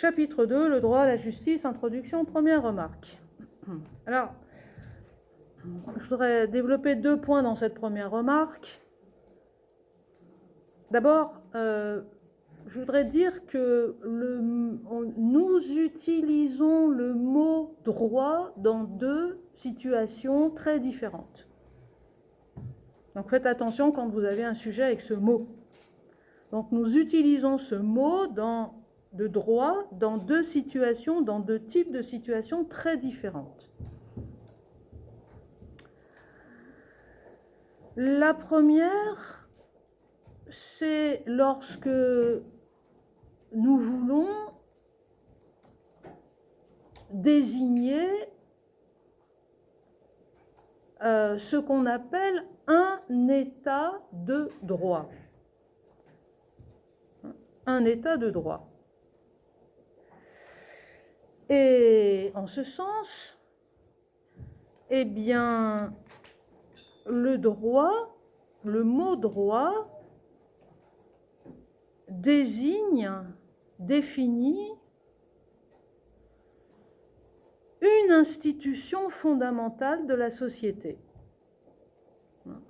Chapitre 2, le droit à la justice, introduction, première remarque. Alors, je voudrais développer 2 points dans cette première remarque. D'abord, je voudrais dire que nous utilisons le mot droit dans 2 situations très différentes. Donc faites attention quand vous avez un sujet avec ce mot. Donc nous utilisons ce mot de droit dans 2 situations, dans 2 types de situations très différentes. La première, c'est lorsque nous voulons désigner ce qu'on appelle un état de droit. Un état de droit. Et en ce sens, eh bien, le droit, le mot droit, définit une institution fondamentale de la société.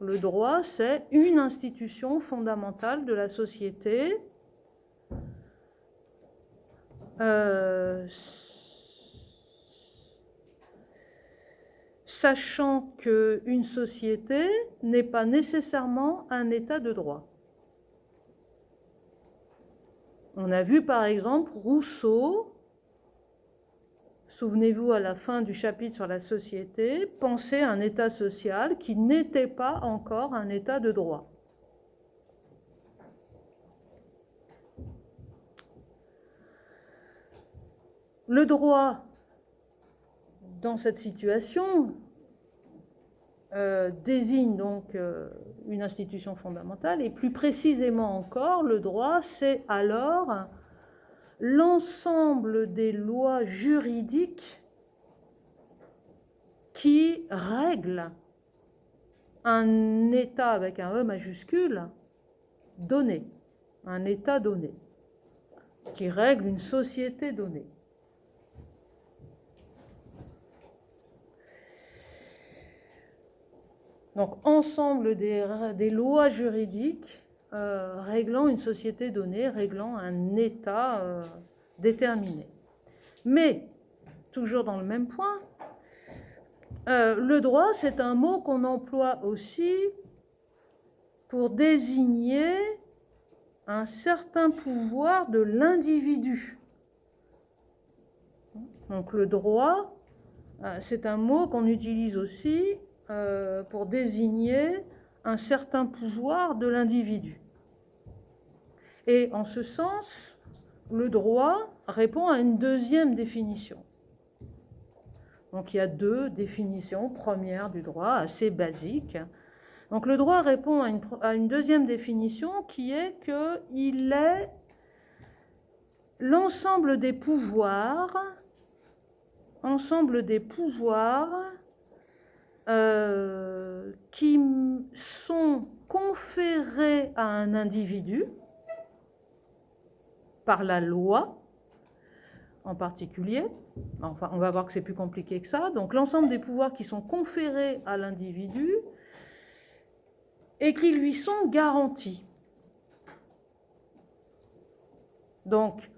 Le droit, c'est une institution fondamentale de la société. Sachant qu'une société n'est pas nécessairement un état de droit. On a vu par exemple Rousseau, souvenez-vous à la fin du chapitre sur la société, penser un état social qui n'était pas encore un état de droit. Le droit, dans cette situation, désigne donc une institution fondamentale, et plus précisément encore, le droit, c'est alors l'ensemble des lois juridiques qui règlent un état avec un E majuscule donné, un état donné, qui règle une société donnée. Donc, ensemble des lois juridiques réglant une société donnée, réglant un état déterminé. Mais, toujours dans le même point, le droit, c'est un mot qu'on emploie aussi pour désigner un certain pouvoir de l'individu. Donc, le droit, c'est un mot qu'on utilise aussi pour désigner un certain pouvoir de l'individu. Et en ce sens, le droit répond à une deuxième définition. Donc il y a 2 définitions premières du droit, assez basiques. Donc le droit répond à une deuxième définition qui est qu'il est l'ensemble des pouvoirs qui sont conférés à un individu par la loi en particulier. Enfin, on va voir que c'est plus compliqué que ça. Donc l'ensemble des pouvoirs qui sont conférés à l'individu et qui lui sont garantis. Donc,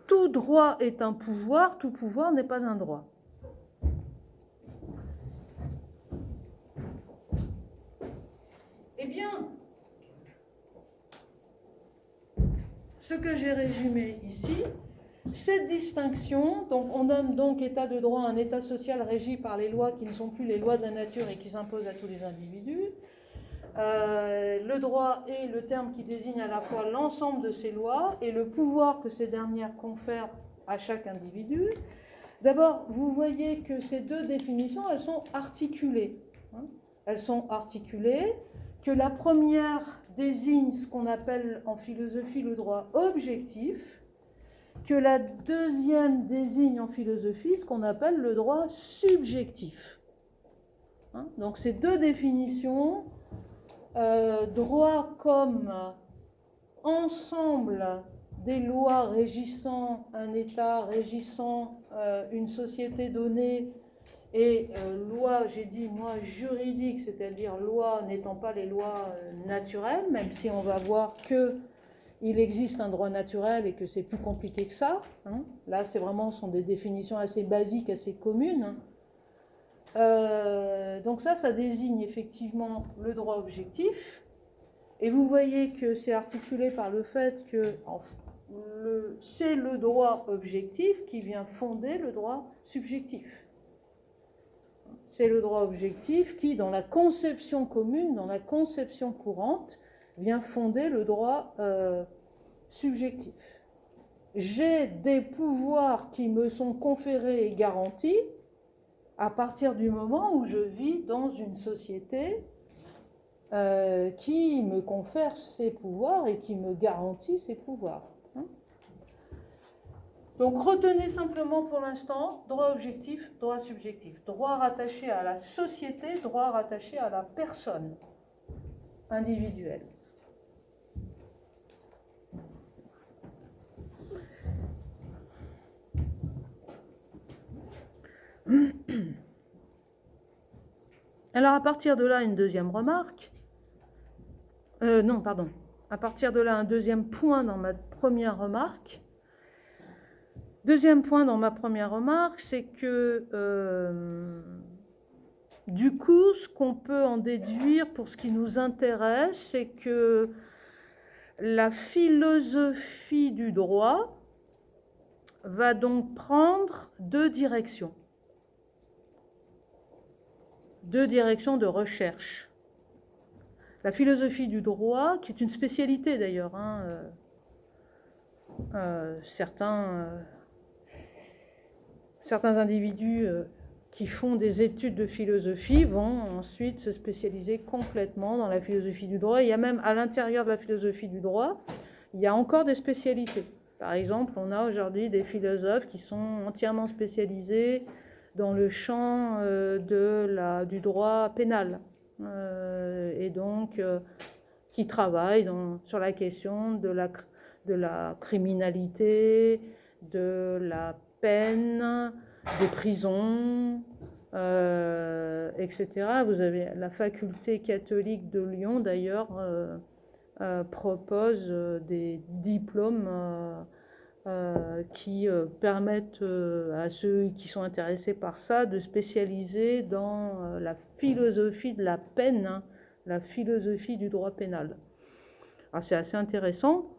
tout droit est un pouvoir, tout pouvoir n'est pas un droit. Eh bien, ce que j'ai résumé ici, cette distinction, donc on donne donc état de droit à un état social régi par les lois qui ne sont plus les lois de la nature et qui s'imposent à tous les individus. Le droit est le terme qui désigne à la fois l'ensemble de ces lois et le pouvoir que ces dernières confèrent à chaque individu. D'abord, vous voyez que ces 2 définitions, elles sont articulées. Elles sont articulées, que la première désigne ce qu'on appelle en philosophie le droit objectif, que la deuxième désigne en philosophie ce qu'on appelle le droit subjectif. Donc ces 2 définitions, droit comme ensemble des lois régissant un État, régissant une société donnée, et loi, j'ai dit moi, juridique, c'est-à-dire loi n'étant pas les lois naturelles, même si on va voir qu'il existe un droit naturel et que c'est plus compliqué que ça. Hein. Là, ce sont des définitions assez basiques, assez communes. Donc ça désigne effectivement le droit objectif. Et vous voyez que c'est articulé par le fait que c'est le droit objectif qui vient fonder le droit subjectif. C'est le droit objectif qui, dans la conception commune, dans la conception courante, vient fonder le droit subjectif. J'ai des pouvoirs qui me sont conférés et garantis à partir du moment où je vis dans une société qui me confère ses pouvoirs et qui me garantit ses pouvoirs. Donc retenez simplement pour l'instant droit objectif, droit subjectif. Droit rattaché à la société, droit rattaché à la personne individuelle. Alors à partir de là, une deuxième remarque. À partir de là, un deuxième point dans ma première remarque. Deuxième point dans ma première remarque, c'est que du coup, ce qu'on peut en déduire pour ce qui nous intéresse, c'est que la philosophie du droit va donc prendre deux directions de recherche. La philosophie du droit, qui est une spécialité d'ailleurs, certains individus qui font des études de philosophie vont ensuite se spécialiser complètement dans la philosophie du droit. Il y a même à l'intérieur de la philosophie du droit, il y a encore des spécialités. Par exemple, on a aujourd'hui des philosophes qui sont entièrement spécialisés dans le champ du droit pénal et donc qui travaillent sur la question de la criminalité, de la peine, des prisons, etc. Vous avez la faculté catholique de Lyon, d'ailleurs, propose des diplômes qui permettent à ceux qui sont intéressés par ça de spécialiser dans la philosophie de la peine, la philosophie du droit pénal. Alors c'est assez intéressant.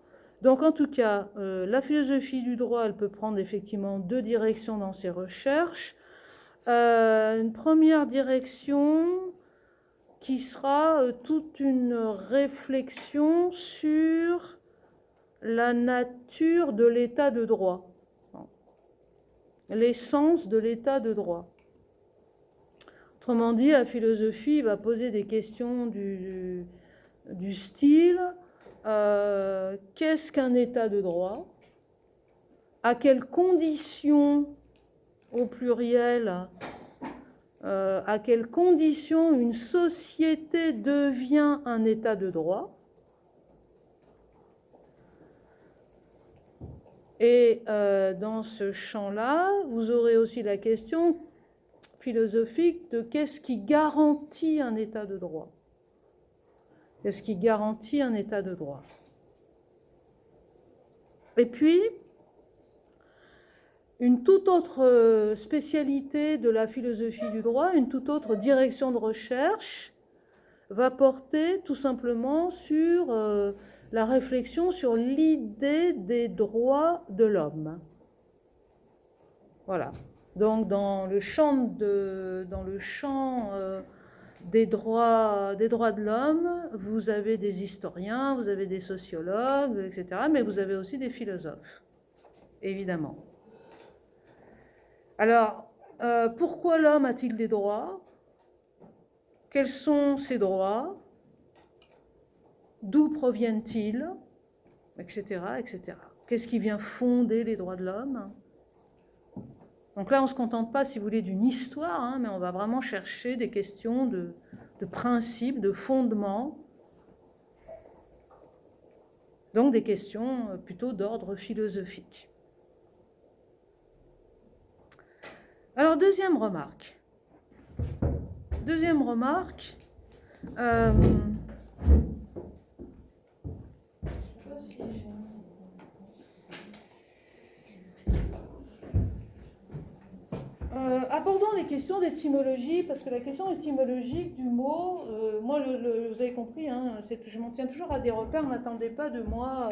Donc en tout cas, la philosophie du droit, elle peut prendre effectivement deux directions dans ses recherches. Une première direction qui sera toute une réflexion sur la nature de l'état de droit, l'essence de l'état de droit. Autrement dit, la philosophie va poser des questions du style qu'est-ce qu'un état de droit? À quelles conditions, au pluriel, à quelles conditions une société devient un état de droit? Et dans ce champ-là, vous aurez aussi la question philosophique de qu'est-ce qui garantit un état de droit? Qu'est-ce qui garantit un état de droit? Et puis, une toute autre spécialité de la philosophie du droit, une toute autre direction de recherche, va porter tout simplement sur la réflexion sur l'idée des droits de l'homme. Voilà. Donc dans le champ des droits de l'homme, vous avez des historiens, vous avez des sociologues, etc., mais vous avez aussi des philosophes, évidemment. Alors, pourquoi l'homme a-t-il des droits? Quels sont ses droits? D'où proviennent-ils? Etc., etc. Qu'est-ce qui vient fonder les droits de l'homme? Donc là, on ne se contente pas, si vous voulez, d'une histoire, mais on va vraiment chercher des questions de principes, de fondements Donc des questions plutôt d'ordre philosophique. Alors, deuxième remarque. Abordons les questions d'étymologie, parce que la question étymologique du mot, moi, vous avez compris, hein, je m'en tiens toujours à des repères, n'attendez pas de moi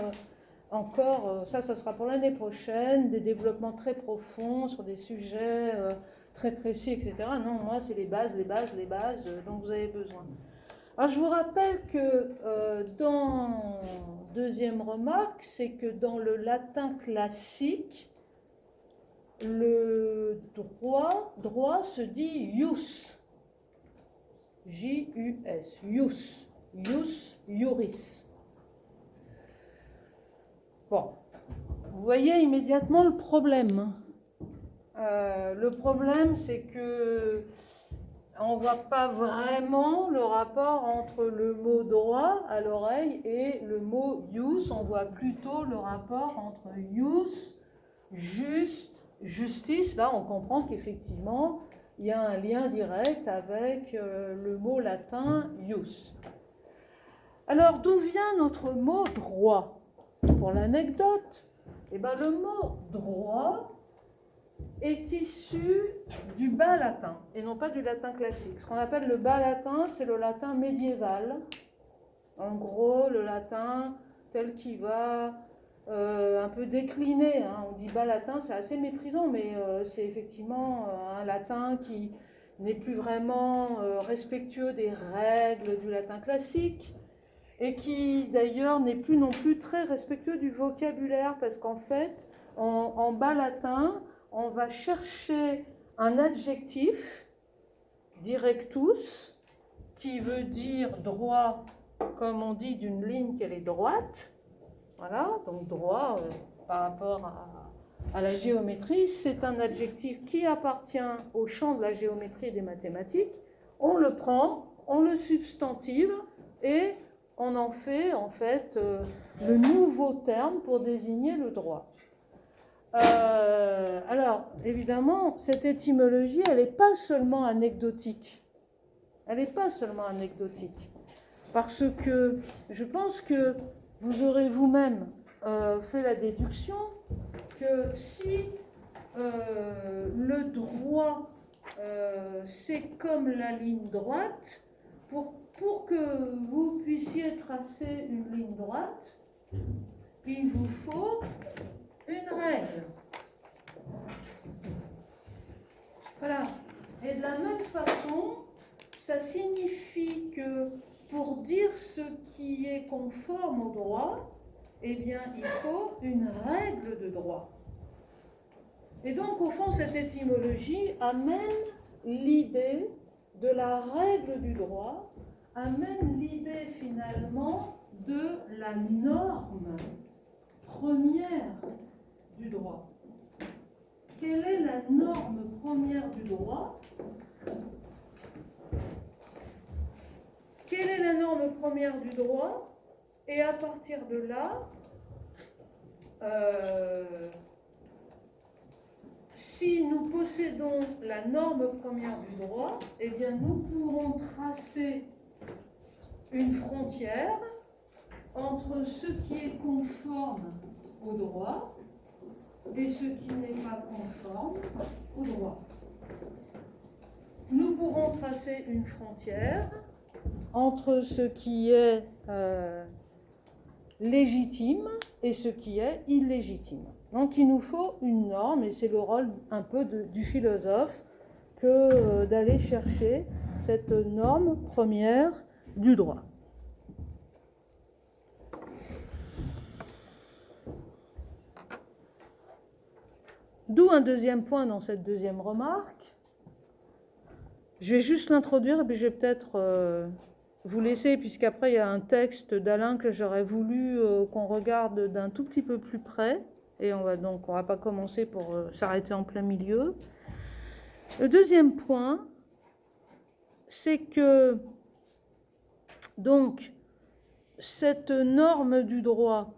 encore, ça sera pour l'année prochaine, des développements très profonds sur des sujets très précis, etc. Non, moi, c'est les bases, dont vous avez besoin. Alors, je vous rappelle que dans deuxième remarque, c'est que dans le latin classique, le droit se dit ius, J-U-S, ius, iuris. Bon, vous voyez immédiatement le problème. Le problème, c'est que on ne voit pas vraiment le rapport entre le mot droit à l'oreille et le mot ius. On voit plutôt le rapport entre ius, justice. Là, on comprend qu'effectivement, il y a un lien direct avec le mot latin ius. Alors, d'où vient notre mot droit? Pour l'anecdote, eh ben, le mot droit est issu du bas latin, et non pas du latin classique. Ce qu'on appelle le bas latin, c'est le latin médiéval. En gros, le latin tel qu'il va un peu décliner. Hein. On dit bas latin, c'est assez méprisant, mais c'est effectivement un latin qui n'est plus vraiment respectueux des règles du latin classique, et qui d'ailleurs n'est plus non plus très respectueux du vocabulaire, parce qu'en fait, en bas latin, on va chercher un adjectif, directus, qui veut dire droit, comme on dit d'une ligne qu'elle est droite. Voilà, donc droit par rapport à la géométrie, c'est un adjectif qui appartient au champ de la géométrie et des mathématiques. On le prend, on le substantive et on en fait en fait le nouveau terme pour désigner le droit. Alors, évidemment, cette étymologie, elle n'est pas seulement anecdotique. Parce que je pense que vous aurez vous-même fait la déduction que si le droit, c'est comme la ligne droite, pour que vous puissiez tracer une ligne droite, il vous faut une règle. Voilà. Et de la même façon, ça signifie que pour dire ce qui est conforme au droit, eh bien, il faut une règle de droit. Et donc, au fond, cette étymologie amène l'idée de la règle du droit, amène l'idée finalement de la norme première du droit. Quelle est la norme première du droit? Quelle est la norme première du droit? Et à partir de là, si nous possédons la norme première du droit, eh bien nous pourrons tracer une frontière entre ce qui est conforme au droit et ce qui n'est pas conforme au droit. Nous pourrons tracer une frontière entre ce qui est légitime et ce qui est illégitime. Donc il nous faut une norme, et c'est le rôle un peu du philosophe que d'aller chercher cette norme première du droit. D'où un deuxième point dans cette deuxième remarque. Je vais juste l'introduire et puis je vais peut-être vous laisser, puisqu'après il y a un texte d'Alain que j'aurais voulu qu'on regarde d'un tout petit peu plus près, et on va pas commencer pour s'arrêter en plein milieu. Le deuxième point, c'est que donc cette norme du droit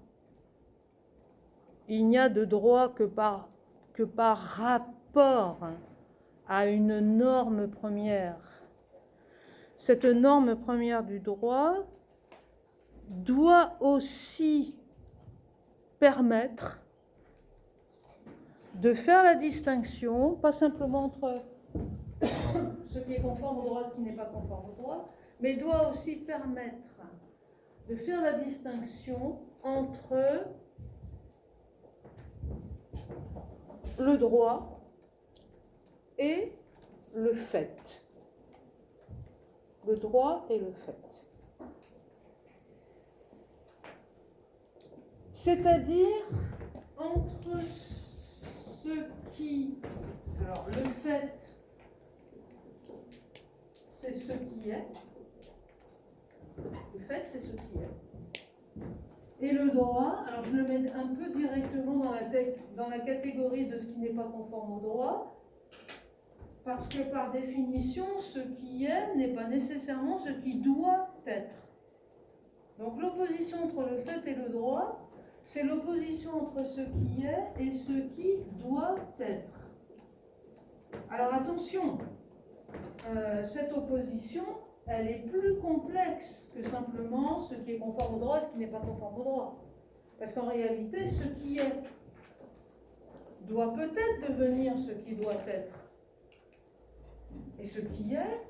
il n'y a de droit que par rapport à une norme première. Cette norme première du droit doit aussi permettre de faire la distinction, pas simplement entre ce qui est conforme au droit et ce qui n'est pas conforme au droit, mais doit aussi permettre de faire la distinction entre le droit et le fait. Le droit et le fait. C'est-à-dire entre ce qui... Alors, le fait, c'est ce qui est. Le fait, c'est ce qui est. Et le droit, alors je le mets un peu directement dans la catégorie de ce qui n'est pas conforme au droit, parce que par définition, ce qui est n'est pas nécessairement ce qui doit être. Donc l'opposition entre le fait et le droit, c'est l'opposition entre ce qui est et ce qui doit être. Alors attention, cette opposition, elle est plus complexe que simplement ce qui est conforme au droit et ce qui n'est pas conforme au droit. Parce qu'en réalité, ce qui est doit peut-être devenir ce qui doit être. Et ce qui est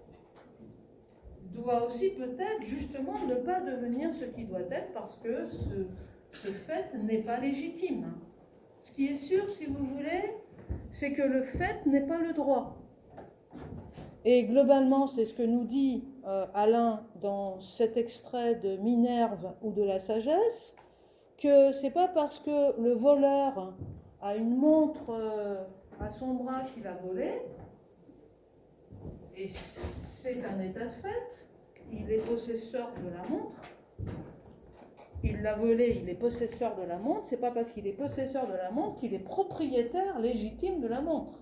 doit aussi peut-être justement ne pas devenir ce qui doit être parce que ce fait n'est pas légitime. Ce qui est sûr, si vous voulez, c'est que le fait n'est pas le droit. Et globalement, c'est ce que nous dit Alain dans cet extrait de Minerve ou de la sagesse, que c'est pas parce que le voleur a une montre à son bras qu'il a volé, et c'est un état de fait, il est possesseur de la montre, il l'a volé, il est possesseur de la montre, c'est pas parce qu'il est possesseur de la montre qu'il est propriétaire légitime de la montre.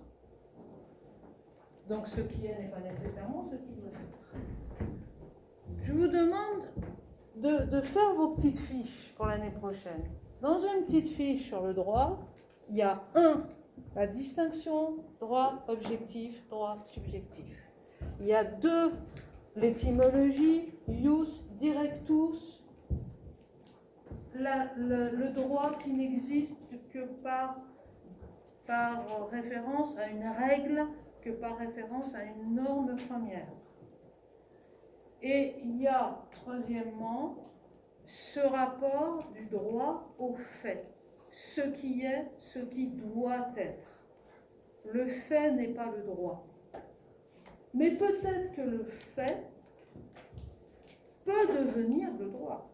Donc ce qui est n'est pas nécessairement ce qui doit être. Je vous demande de faire vos petites fiches pour l'année prochaine. Dans une petite fiche sur le droit, il y a la distinction droit objectif, droit subjectif. Il y a 2, l'étymologie, ius directus, le droit qui n'existe que par référence à une règle, que par référence à une norme première. Et il y a, troisièmement, ce rapport du droit au fait. Ce qui est, ce qui doit être. Le fait n'est pas le droit. Mais peut-être que le fait peut devenir le droit.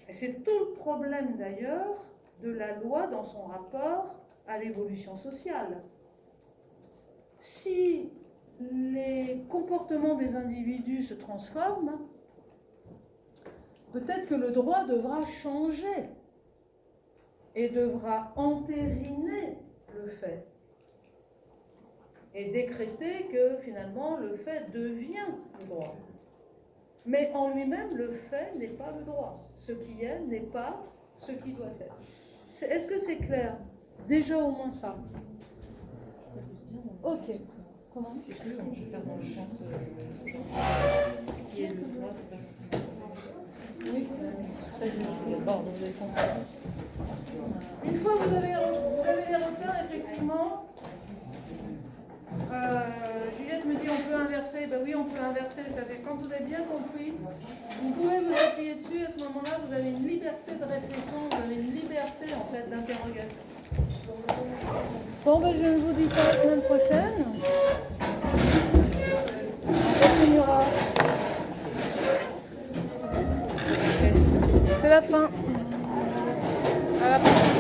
Et c'est tout le problème d'ailleurs de la loi dans son rapport à l'évolution sociale. Si les comportements des individus se transforment, peut-être que le droit devra changer et devra entériner le fait et décréter que finalement le fait devient le droit. Mais en lui-même, le fait n'est pas le droit. Ce qui est n'est pas ce qui doit être. Est-ce que c'est clair? Déjà au moins ça. Ok. Comment? Est-ce qu'on peut faire dans le sens ce qui est le droit, c'est pas forcément. Oui. Très bien. Bon, vous avez compris. Une fois que vous avez les repères, effectivement, Juliette me dit on peut inverser. Ben oui, on peut inverser. C'est-à-dire quand vous avez bien compris, vous pouvez vous appuyer dessus. À ce moment-là, vous avez une liberté de réflexion, vous avez une liberté en fait d'interrogation. Bon, ben je ne vous dis pas la semaine prochaine. On continuera. C'est la fin. À la prochaine.